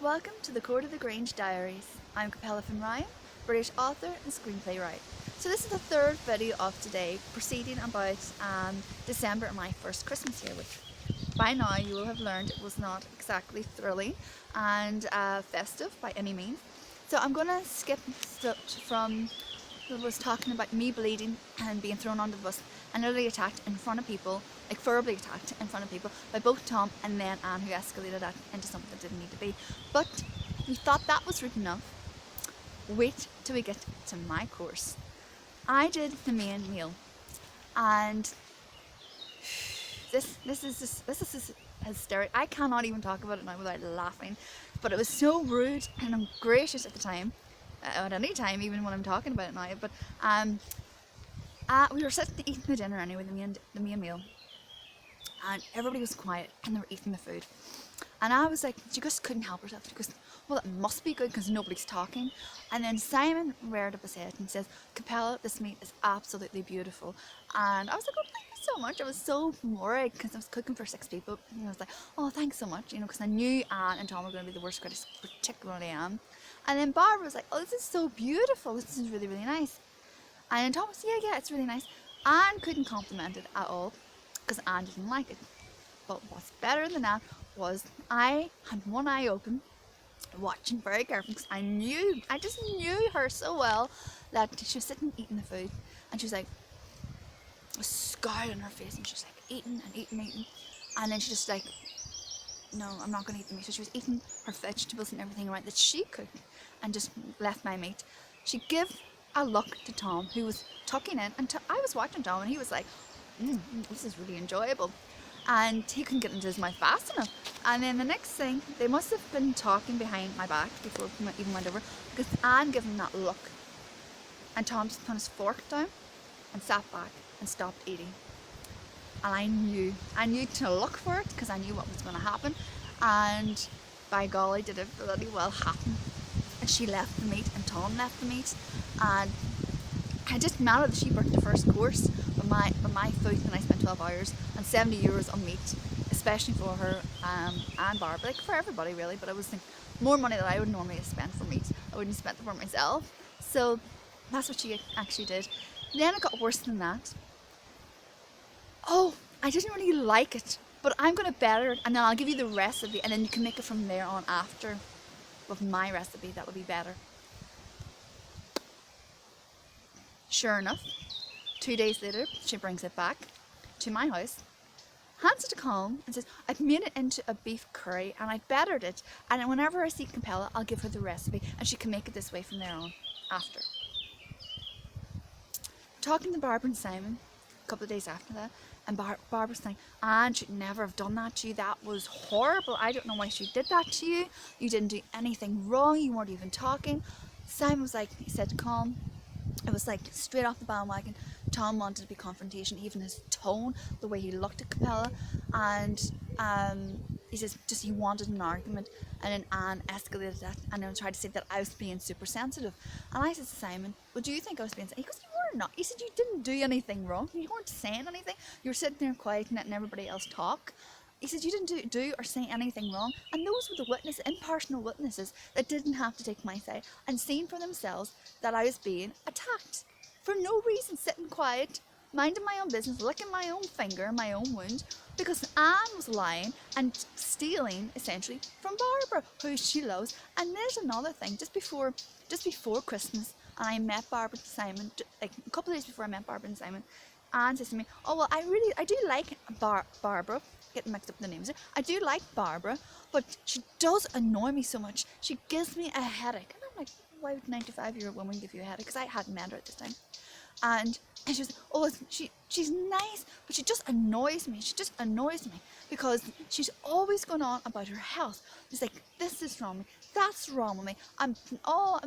Welcome to the Court of the Grange Diaries. I'm Capella from Ryan, British author and screenplay writer. So this is the third video of today, proceeding about December and my first Christmas here, which by now you will have learned it was not exactly thrilling and festive by any means. So I'm going to skip stuff from that was talking about me bleeding and being thrown onto the bus and literally attacked in front of people, like verbally attacked in front of people by both Tom and then Anne, who escalated that into something that didn't need to be. But we thought that was rude enough. Wait till we get to my course. I did the main meal, and this is hysterical. I cannot even talk about it now without laughing. But it was so rude and ungracious at the time. At any time, even when I'm talking about it now. But we were sitting eating the dinner anyway, the main meal, and everybody was quiet and they were eating the food. And I was like, she just couldn't help herself. She goes, well, it must be good because nobody's talking. And then Simon reared up his head and says, Capella, this meat is absolutely beautiful. And I was like, oh, thank you so much. I was so worried because I was cooking for 6 people. And I was like, oh, thanks so much, because I knew Anne and Tom were going to be the worst critics, particularly Anne. And then Barbara was like, oh, this is so beautiful. This is really, really nice. And then Tom was, yeah, it's really nice. Anne couldn't compliment it at all because Anne didn't like it. But what's better than that was I had one eye open, watching very carefully, because I just knew her so well that she was sitting eating the food, and she was like, a scowl on her face, and she was like eating and eating, and then she just like, no, I'm not going to eat the meat. So she was eating her vegetables and everything right that she cooked, and just left my meat. She gave a look to Tom, who was tucking in, and I was watching Tom, and he was like, this is really enjoyable. And he couldn't get into his mouth fast enough. And then the next thing, they must have been talking behind my back before we even went over, because Anne gave him that look. And Tom just put his fork down and sat back and stopped eating. And I knew to look for it because I knew what was going to happen. And by golly, did it bloody well happen. And she left the meat and Tom left the meat. And it didn't matter that she burnt the first course, but my food, and I spent 12 hours and €70 on meat, especially for her and Barb, like for everybody really. But I was thinking more money than I would normally have spent for meat. I wouldn't have spent it for myself. So that's what she actually did. Then it got worse than that. Oh, I didn't really like it, but I'm going to better it, and then I'll give you the recipe, and then you can make it from there on after with my recipe. That would be better. Sure enough, 2 days later, she brings it back to my house, hands it to Colm, and says, I've made it into a beef curry, and I bettered it, and whenever I see Capella, I'll give her the recipe, and she can make it this way from there on after. Talking to Barbara and Simon a couple of days after that, and Barbara's saying, Anne should never have done that to you. That was horrible. I don't know why she did that to you. You didn't do anything wrong. You weren't even talking. Simon was like, he said to Colm, it was like straight off the bandwagon. Tom wanted to be confrontation, even his tone, the way he looked at Capella, and he says just he wanted an argument, and then Anne escalated that and then tried to say that I was being super sensitive. And I said to Simon, well, do you think I was being sensitive? He goes, you were not. He said, you didn't do anything wrong. You weren't saying anything. You were sitting there quiet and letting everybody else talk. He said, you didn't do or say anything wrong. And those were the witnesses, impartial witnesses, that didn't have to take my side and seen for themselves that I was being attacked for no reason, sitting quiet, minding my own business, licking my own finger, my own wound, because Anne was lying and stealing essentially from Barabra, who she loves. And there's another thing, just before Christmas, and I met Barbara and Simon, like a couple of days before I met Barbara and Simon, Anne says to me, oh well, I do like Barbara, getting mixed up in the names, I do like Barbara, but she does annoy me so much. She gives me a headache. And I'm like, why would a 95-year-old woman give you a headache? Because I hadn't met her at this time. And she was, oh, she's nice, but she just annoys me. She just annoys me because she's always going on about her health. She's like, this is wrong with me, that's wrong with me. I'm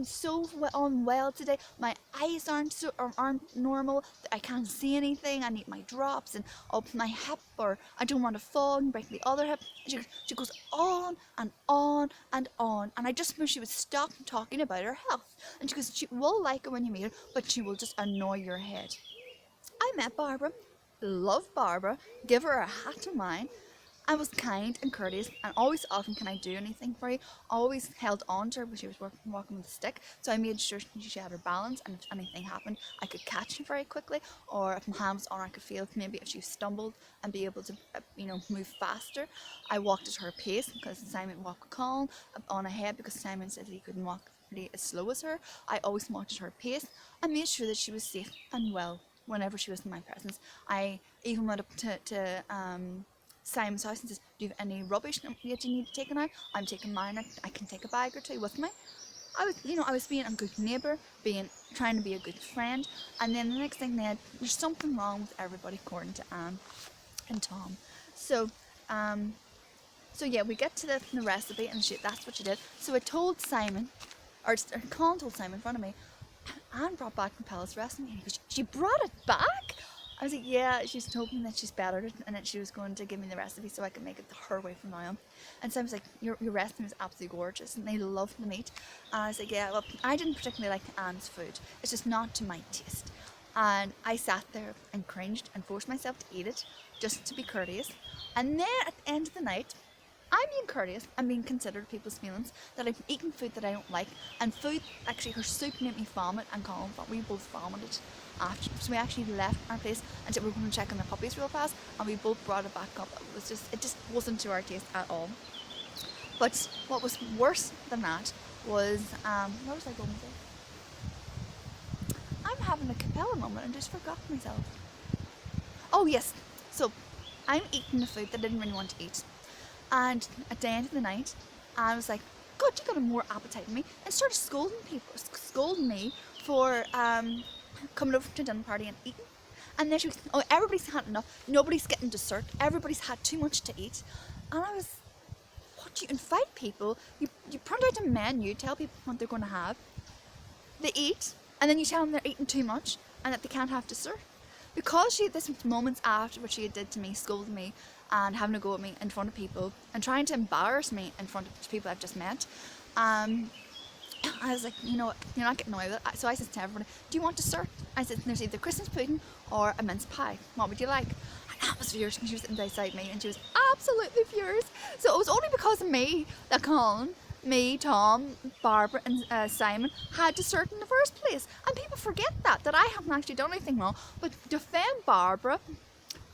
so unwell today. My eyes aren't normal. I can't see anything. I need my drops, and my hip, or I don't want to fall and break the other hip. She goes on and on and on, and I just wish she would stop talking about her health. And she goes, she will like it when you meet her, but she will just annoy your head. I met Barbara, love Barbara, give her a hat of mine, I was kind and courteous and always often can I do anything for you. Always held on to her when she was walking with a stick, so I made sure she had her balance, and if anything happened I could catch her very quickly, or if my hand was on her I could feel maybe if she stumbled and be able to move faster. I walked at her pace because Simon walked calm on ahead because Simon said he couldn't walk really as slow as her. I always walked at her pace and made sure that she was safe and well whenever she was in my presence. I even went up to Simon's house and says, do you have any rubbish that you need taken out? I'm taking mine. I can take a bag or two with me. I was being a good neighbour, trying to be a good friend, and then the next thing there's something wrong with everybody according to Anne and Tom. So yeah, we get to the recipe and that's what she did. So I told Simon, or Colin told Simon in front of me, Anne brought back Capella's recipe, and he goes, she brought it back? I was like, yeah, she's told me that she's bettered it and that she was going to give me the recipe so I could make it her way from now on. And Simon's like, your recipe was absolutely gorgeous and they loved the meat. And I was like, yeah, well, I didn't particularly like Anne's food. It's just not to my taste. And I sat there and cringed and forced myself to eat it just to be courteous. And then at the end of the night, I'm being courteous and being considerate of people's feelings, that I've eaten food that I don't like, and food, actually her soup made me vomit, and Colin thought we both vomited after. So we actually left our place and said we were going to check on the puppies real fast, and we both brought it back up. It just wasn't to our taste at all. But what was worse than that was, where was I going with it? I'm having a Capella moment and just forgot myself. Oh yes, so I'm eating the food that I didn't really want to eat. And at the end of the night, I was like, God, you got a more appetite than me, and started scolding me for coming over to a dinner party and eating. And then she was, oh, everybody's had enough, nobody's getting dessert, everybody's had too much to eat. And I was, what, you invite people, you print out a menu, tell people what they're going to have, they eat, and then you tell them they're eating too much and that they can't have dessert. Because this was moments after what she had did to me, scolding me and having a go at me in front of people and trying to embarrass me in front of people I've just met, I was like, you know what, you're not getting away with it. So I said to everybody, do you want dessert? I said, there's either Christmas pudding or a mince pie. What would you like? And Anne was furious, and she was sitting beside me and she was absolutely furious. So it was only because of me that Colin, me, Tom, Barbara and Simon had dessert in the first place. And people forget that I haven't actually done anything wrong, but defend Barbara.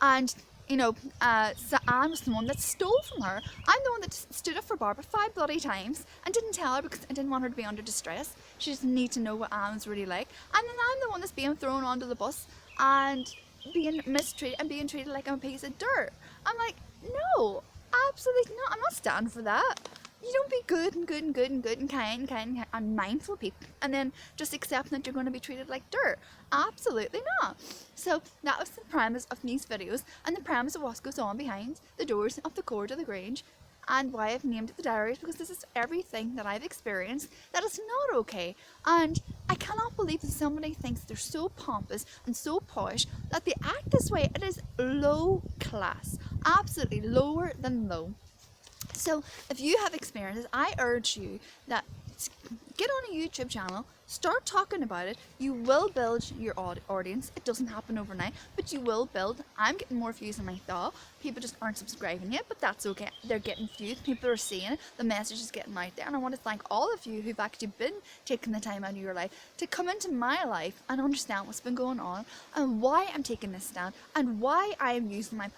And Anne was the one that stole from her. I'm the one that stood up for Barbara 5 bloody times and didn't tell her because I didn't want her to be under distress. She just needed to know what Anne was really like. And then I'm the one that's being thrown onto the bus and being mistreated and being treated like I'm a piece of dirt. I'm like, no, absolutely not. I'm not standing for that. You don't be good and kind and mindful people and then just accept that you're going to be treated like dirt. Absolutely not. So that was the premise of these videos and the premise of what goes on behind the doors of the Cour to the Grange, and why I've named it the Diaries, because this is everything that I've experienced that is not okay. And I cannot believe that somebody thinks they're so pompous and so posh that they act this way. It is low class, absolutely lower than low. So if you have experiences, I urge you that get on a YouTube channel, start talking about it. You will build your audience. It doesn't happen overnight, but you will build. I'm getting more views than I thought. People just aren't subscribing yet, but that's okay. They're getting views. People are seeing it. The message is getting out there. And I want to thank all of you who've actually been taking the time out of your life to come into my life and understand what's been going on and why I'm taking this stand and why I am using my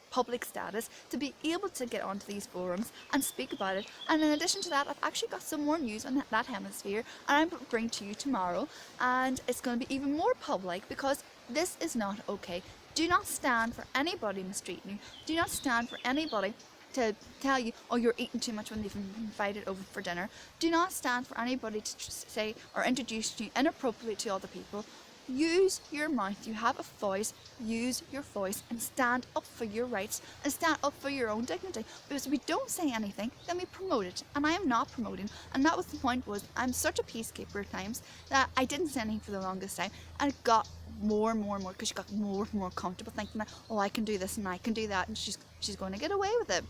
public status to be able to get onto these forums and speak about it. And in addition to that, I've actually got some more news on that hemisphere, and I'm bring to you tomorrow, and it's going to be even more public because this is not okay. Do not stand for anybody mistreating you. Do not stand for anybody to tell you, oh, you're eating too much when they've invited over for dinner. Do not stand for anybody to say or introduce you inappropriately to other people. Use your mouth. You have a voice. Use your voice and stand up for your rights and stand up for your own dignity. Because if we don't say anything, then we promote it. And I am not promoting. And that was the point, was I'm such a peacekeeper at times that I didn't say anything for the longest time. And it got more and more because she got more and more comfortable thinking that, oh, I can do this and I can do that, and she's going to get away with it.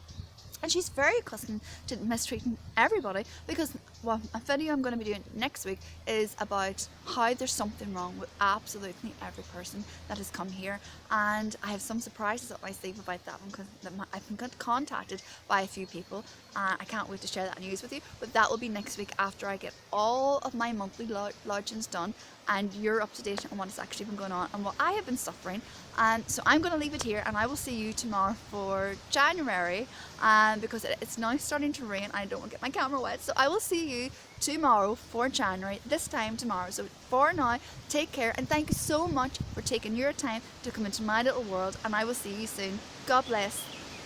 And she's very accustomed to mistreating everybody because, well, a video I'm going to be doing next week is about how there's something wrong with absolutely every person that has come here. And I have some surprises up my sleeve about that one because I've been contacted by a few people. And I can't wait to share that news with you. But that will be next week after I get all of my monthly lodgings done and you're up to date on what's actually been going on and what I have been suffering. And so I'm going to leave it here, and I will see you tomorrow for January, because it's now starting to rain and I don't want to get my camera wet. So I will see you tomorrow for January, this time tomorrow. So for now, take care, and thank you so much for taking your time to come into my little world, and I will see you soon. God bless.